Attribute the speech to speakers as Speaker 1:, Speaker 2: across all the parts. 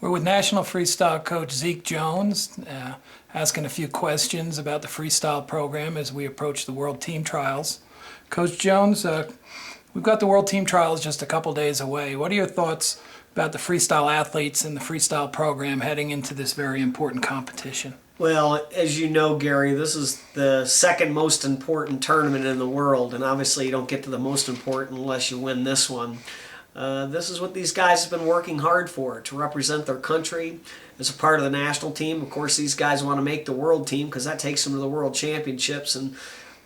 Speaker 1: We're with National Freestyle Coach Zeke Jones, asking a few questions about the freestyle program as we approach the World Team Trials. Coach Jones, we've got the World Team Trials just a couple days away. What are your thoughts about the freestyle athletes and the freestyle program heading into this very important competition?
Speaker 2: Well, as you know, Gary, this is the second most important tournament in the world, and obviously you don't get to the most important unless you win this one. This is what these guys have been working hard for, to represent their country as a part of the national team. Of course, these guys want to make the world team because that takes them to the world championships. And,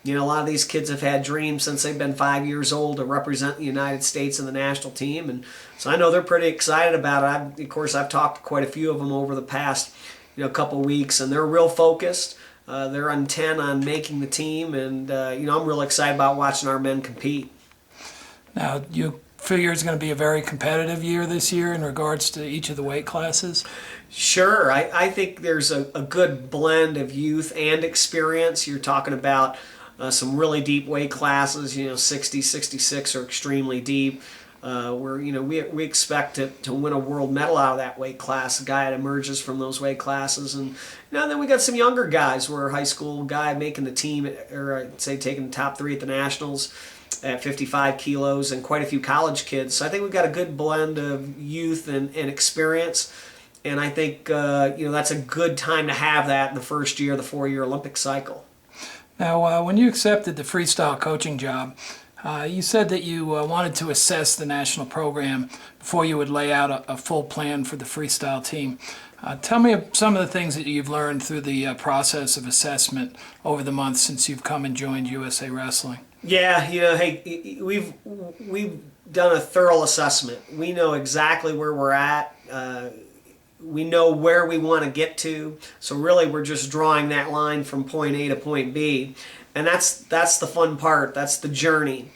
Speaker 2: you know, a lot of these kids have had dreams since they've been 5 years old to represent the United States in the national team. And so I know they're pretty excited about it. Of course, I've talked to quite a few of them over the past couple of weeks, and they're real focused. They're intent on making the team, and I'm real excited about watching our men compete.
Speaker 1: Now, you figure it's going to be a very competitive year this year in regards to each of the weight classes?
Speaker 2: Sure. I think there's a good blend of youth and experience. You're talking about some really deep weight classes. 60, 66 are extremely deep. We expect to win a world medal out of that weight class, a guy that emerges from those weight classes. And then we got some younger guys. We're a high school guy making the team, or I'd say taking the top 3 at the Nationals at 55 kilos, and quite a few college kids. So I think we've got a good blend of youth and experience. And I think that's a good time to have that in the first year of the 4-year Olympic cycle.
Speaker 1: Now, when you accepted the freestyle coaching job, you said that you wanted to assess the national program before you would lay out a full plan for the freestyle team. Tell me some of the things that you've learned through the process of assessment over the months since you've come and joined USA Wrestling.
Speaker 2: Yeah, hey, we've done a thorough assessment. We know exactly where we're at. We know where we want to get to. So really, we're just drawing that line from point A to point B. And that's the fun part. That's the journey.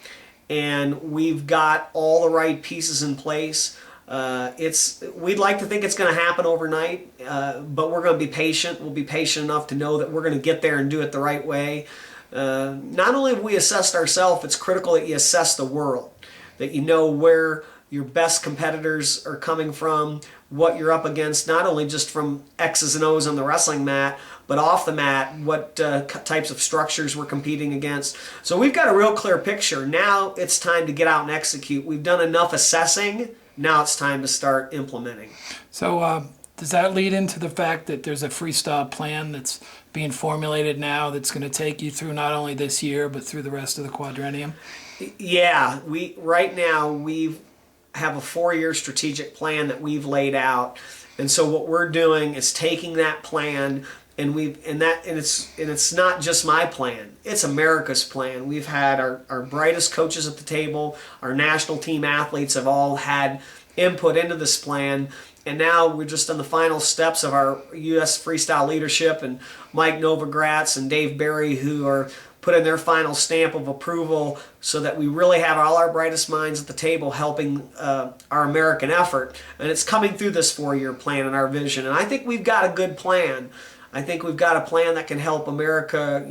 Speaker 2: And we've got all the right pieces in place. We'd like to think it's going to happen overnight, but we're going to be patient. We'll be patient enough to know that we're going to get there and do it the right way. Not only have we assessed ourselves, it's critical that you assess the world, that you know where your best competitors are coming from, what you're up against, not only just from X's and O's on the wrestling mat, but off the mat, what types of structures we're competing against. So we've got a real clear picture. Now it's time to get out and execute. We've done enough assessing. Now it's time to start implementing.
Speaker 1: So does that lead into the fact that there's a freestyle plan that's being formulated now that's going to take you through not only this year, but through the rest of the quadrennium?
Speaker 2: Yeah, right now we have a 4-year strategic plan that we've laid out. And so what we're doing is taking that plan, and it's not just my plan, it's America's plan. We've had our brightest coaches at the table, our national team athletes have all had input into this plan, and now we're just on the final steps of our U.S. freestyle leadership, and Mike Novogratz and Dave Barry, who are putting their final stamp of approval so that we really have all our brightest minds at the table helping our American effort. And it's coming through this 4-year plan and our vision. And I think we've got a good plan. I think we've got a plan that can help America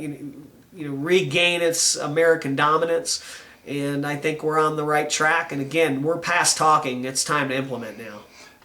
Speaker 2: regain its American dominance. And I think we're on the right track. And again, we're past talking. It's time to implement now.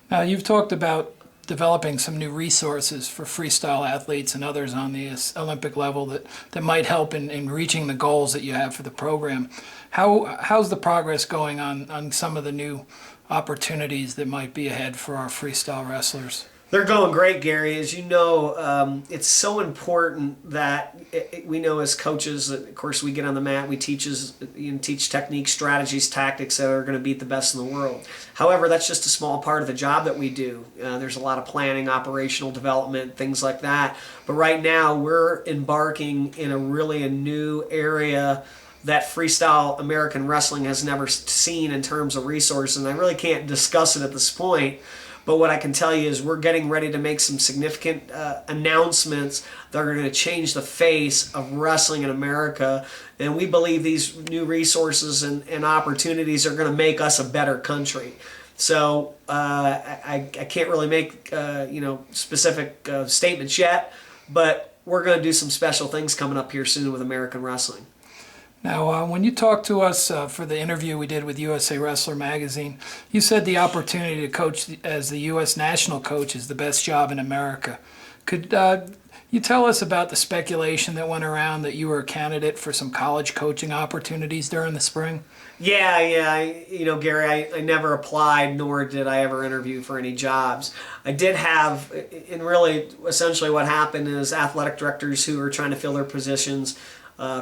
Speaker 1: Now, you've talked about developing some new resources for freestyle athletes and others on the Olympic level that might help in reaching the goals that you have for the program. How's the progress going on some of the new opportunities that might be ahead for our freestyle wrestlers?
Speaker 2: They're going great, Gary. As you know, it's so important that we know as coaches that, of course, we get on the mat, we teach techniques, strategies, tactics that are going to beat the best in the world. However, that's just a small part of the job that we do. There's a lot of planning, operational development, things like that. But right now, we're embarking in a new area that freestyle American wrestling has never seen in terms of resources. And I really can't discuss it at this point. But what I can tell you is we're getting ready to make some significant announcements that are going to change the face of wrestling in America. And we believe these new resources and opportunities are going to make us a better country. So I can't really make specific statements yet, but we're going to do some special things coming up here soon with American wrestling.
Speaker 1: Now, when you talked to us for the interview we did with USA Wrestler Magazine, you said the opportunity to coach as the U.S. national coach is the best job in America. Could you tell us about the speculation that went around that you were a candidate for some college coaching opportunities during the spring?
Speaker 2: Yeah. Gary, I never applied, nor did I ever interview for any jobs. I did have, and really, essentially what happened is athletic directors who were trying to fill their positions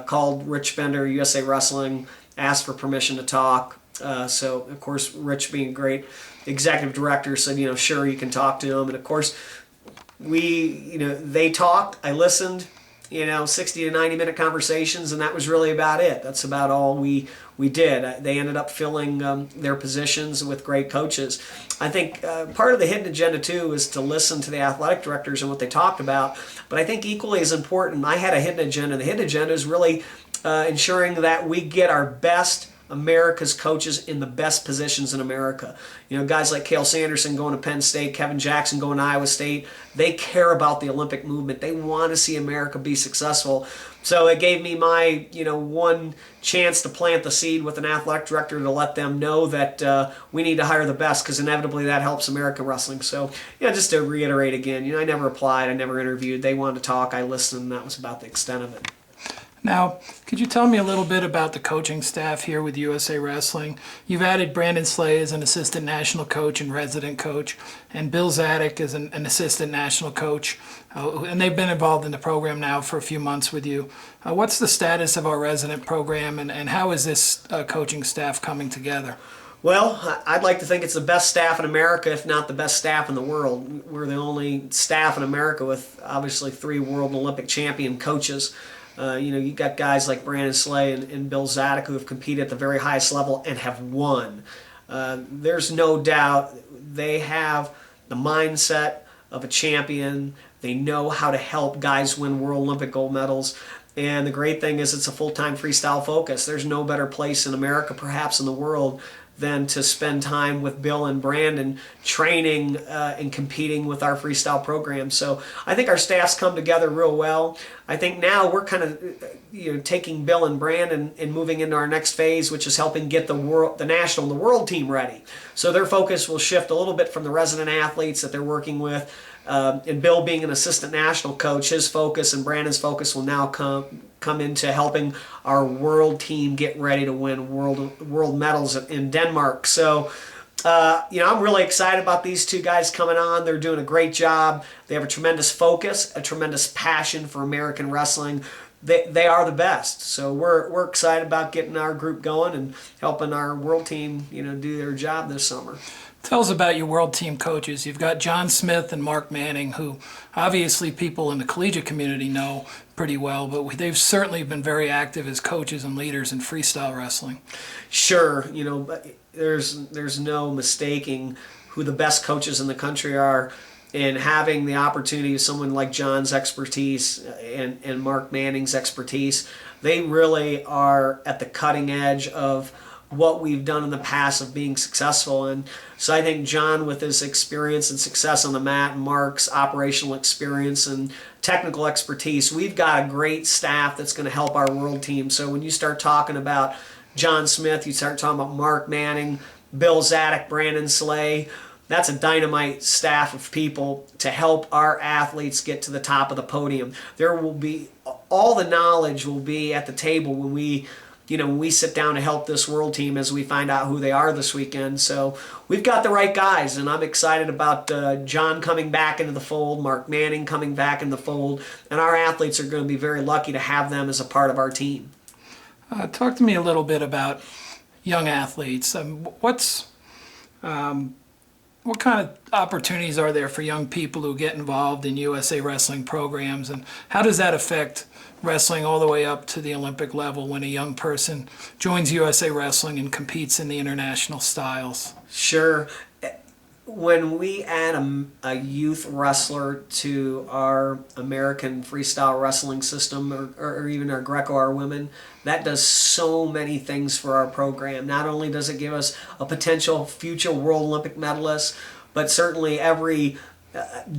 Speaker 2: called Rich Bender, USA Wrestling, asked for permission to talk. So, of course, Rich being a great executive director said, sure, you can talk to him. And, of course, they talked, I listened, 60 to 90 minute conversations, and that was really about it. That's about all we did. They ended up filling their positions with great coaches. I think part of the hidden agenda too is to listen to the athletic directors and what they talked about, but I think equally as important, I had a hidden agenda. The hidden agenda is really ensuring that we get our best America's coaches in the best positions in America. Guys like Cale Sanderson going to Penn State, Kevin Jackson going to Iowa State, they care about the Olympic movement. They want to see America be successful. So it gave me my, one chance to plant the seed with an athletic director to let them know that we need to hire the best, because inevitably that helps American wrestling. So, just to reiterate again, I never applied, I never interviewed. They wanted to talk, I listened, and that was about the extent of it.
Speaker 1: Now, could you tell me a little bit about the coaching staff here with USA Wrestling? You've added Brandon Slay as an assistant national coach and resident coach, and Bill Zadek as an assistant national coach, and they've been involved in the program now for a few months with you. What's the status of our resident program, and how is this coaching staff coming together?
Speaker 2: Well, I'd like to think it's the best staff in America, if not the best staff in the world. We're the only staff in America with, obviously, 3 world Olympic champion coaches. You got guys like Brandon Slay and Bill Zadek who have competed at the very highest level and have won. There's no doubt they have the mindset of a champion. They know how to help guys win World Olympic gold medals. And the great thing is it's a full-time freestyle focus. There's no better place in America, perhaps in the world, than to spend time with Bill and Brandon training and competing with our freestyle program. So I think our staffs come together real well. I think now we're kind of taking Bill and Brandon and moving into our next phase, which is helping get the national and the world team ready. So their focus will shift a little bit from the resident athletes that they're working with. And Bill being an assistant national coach, his focus and Brandon's focus will now come into helping our world team get ready to win world medals in Denmark. So, I'm really excited about these 2 guys coming on. They're doing a great job. They have a tremendous focus, a tremendous passion for American wrestling. They are the best. So we're excited about getting our group going and helping our world team, do their job this summer.
Speaker 1: Tell us about your world team coaches. You've got John Smith and Mark Manning, who obviously people in the collegiate community know pretty well, but they've certainly been very active as coaches and leaders in freestyle wrestling.
Speaker 2: Sure, but there's no mistaking who the best coaches in the country are, and having the opportunity of someone like John's expertise and Mark Manning's expertise. They really are at the cutting edge of what we've done in the past of being successful. And so I think John, with his experience and success on the mat, and Mark's operational experience and technical expertise, we've got a great staff that's going to help our world team. So when you start talking about John Smith, you start talking about Mark Manning, Bill Zadek, Brandon Slay, that's a dynamite staff of people to help our athletes get to the top of the podium. There will be, all the knowledge will be at the table when we sit down to help this world team as we find out who they are this weekend. So we've got the right guys, and I'm excited about John coming back into the fold, Mark Manning coming back in the fold, and our athletes are going to be very lucky to have them as a part of our team.
Speaker 1: Talk to me a little bit about young athletes. What kind of opportunities are there for young people who get involved in USA Wrestling programs, and how does that affect wrestling all the way up to the Olympic level when a young person joins USA Wrestling and competes in the international styles?
Speaker 2: Sure. When we add a youth wrestler to our American freestyle wrestling system, or even our Greco, our women, that does so many things for our program. Not only does it give us a potential future World Olympic medalist, but certainly every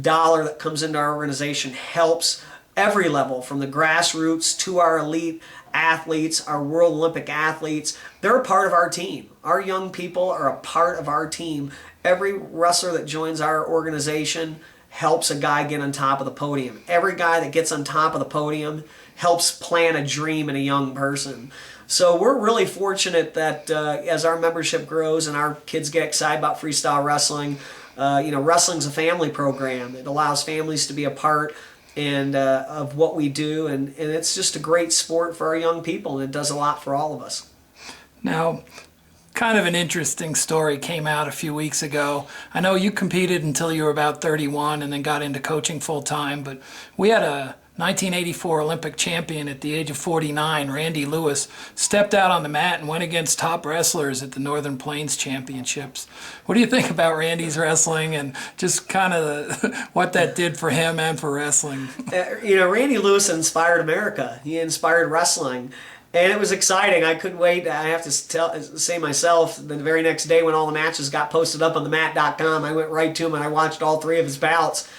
Speaker 2: dollar that comes into our organization helps every level, from the grassroots to our elite athletes, our World Olympic athletes. They're a part of our team. Our young people are a part of our team. Every wrestler that joins our organization helps a guy get on top of the podium. Every guy that gets on top of the podium helps plant a dream in a young person. So we're really fortunate that as our membership grows and our kids get excited about freestyle wrestling, wrestling's a family program. It allows families to be a part of what we do, and it's just a great sport for our young people, and it does a lot for all of us.
Speaker 1: Now, kind of an interesting story came out a few weeks ago. I know you competed until you were about 31 and then got into coaching full time, but we had a 1984 Olympic champion at the age of 49, Randy Lewis, stepped out on the mat and went against top wrestlers at the Northern Plains Championships. What do you think about Randy's wrestling and just kind of what that did for him and for wrestling?
Speaker 2: Randy Lewis inspired America. He inspired wrestling. And it was exciting. I couldn't wait. I have to say myself, the very next day when all the matches got posted up on themat.com, I went right to him and I watched all 3 of his bouts.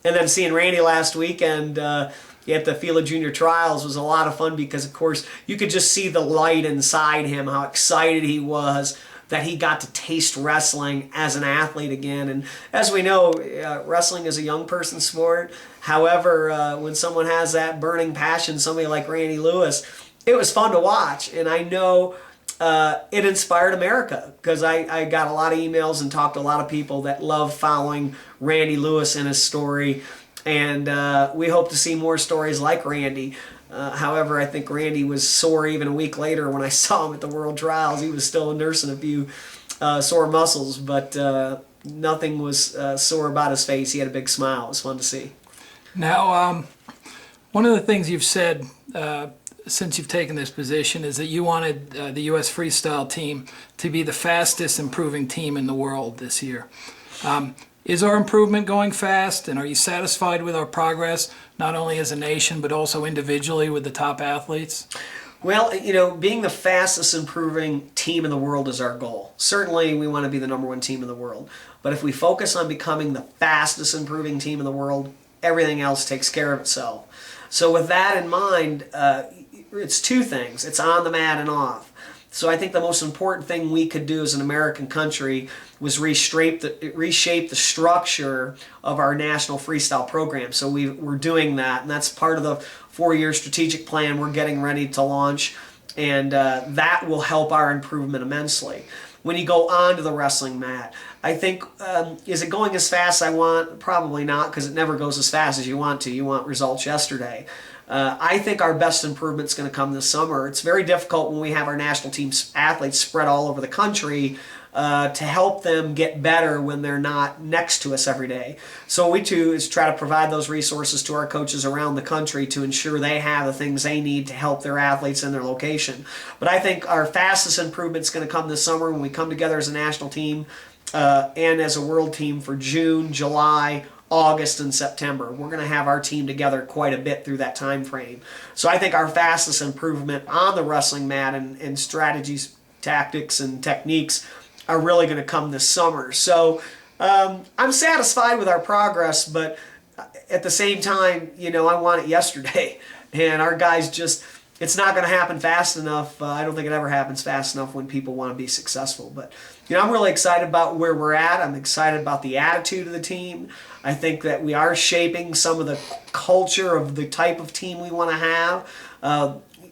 Speaker 2: And then seeing Randy last weekend at the Fila Junior Trials was a lot of fun because, of course, you could just see the light inside him, how excited he was that he got to taste wrestling as an athlete again. And as we know, wrestling is a young person's sport. However, when someone has that burning passion, somebody like Randy Lewis, it was fun to watch. And I know it inspired America because I got a lot of emails and talked to a lot of people that love following Randy Lewis and his story. And we hope to see more stories like Randy. However, I think Randy was sore even a week later when I saw him at the World Trials. He was still nursing a few sore muscles, but nothing was sore about his face. He had a big smile. It was fun to see.
Speaker 1: Now, one of the things you've said since you've taken this position is that you wanted the U.S. freestyle team to be the fastest improving team in the world this year. Is our improvement going fast, and are you satisfied with our progress, not only as a nation, but also individually with the top athletes?
Speaker 2: Well, being the fastest improving team in the world is our goal. Certainly, we want to be the #1 team in the world. But if we focus on becoming the fastest improving team in the world, everything else takes care of itself. So with that in mind, it's 2 things. It's on the mat and off. So I think the most important thing we could do as an American country was reshape the structure of our national freestyle program. So we're doing that, and that's part of the 4-year strategic plan we're getting ready to launch, and that will help our improvement immensely. When you go onto the wrestling mat, I think, is it going as fast as I want? Probably not, because it never goes as fast as you want to. You want results yesterday. I think our best improvement is going to come this summer. It's very difficult when we have our national team athletes spread all over the country to help them get better when they're not next to us every day. So what we do is try to provide those resources to our coaches around the country to ensure they have the things they need to help their athletes in their location. But I think our fastest improvement is going to come this summer when we come together as a national team and as a world team for June, July, August, and September. We're going to have our team together quite a bit through that time frame. So I think our fastest improvement on the wrestling mat and strategies, tactics, and techniques are really going to come this summer. So I'm satisfied with our progress, but at the same time, I want it yesterday. And our guys just, it's not going to happen fast enough. I don't think it ever happens fast enough when people want to be successful. But I'm really excited about where we're at. I'm excited about the attitude of the team. I think that we are shaping some of the culture of the type of team we want to have.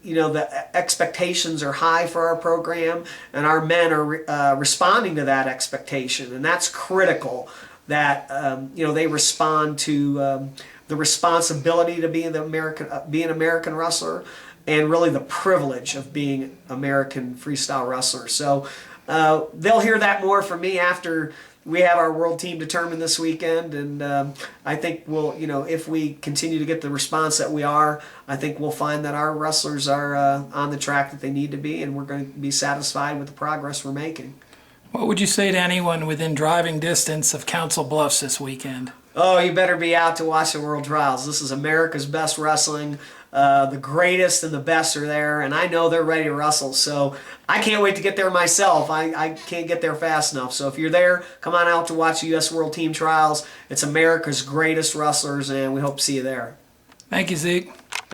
Speaker 2: The expectations are high for our program, and our men are responding to that expectation, and that's critical. That they respond to the responsibility to be an American wrestler, and really the privilege of being American freestyle wrestler. So they'll hear that more from me after we have our world team determined this weekend, and I think we'll, if we continue to get the response that we are, I think we'll find that our wrestlers are on the track that they need to be, and we're going to be satisfied with the progress we're making.
Speaker 1: What would you say to anyone within driving distance of Council Bluffs this weekend?
Speaker 2: Oh, you better be out to watch the World Trials. This is America's best wrestling. The greatest and the best are there, and I know they're ready to wrestle, so I can't wait to get there myself. I can't get there fast enough. So if you're there, come on out to watch the U.S. World Team Trials. It's America's greatest wrestlers, and we hope to see you there.
Speaker 1: Thank you, Zeke.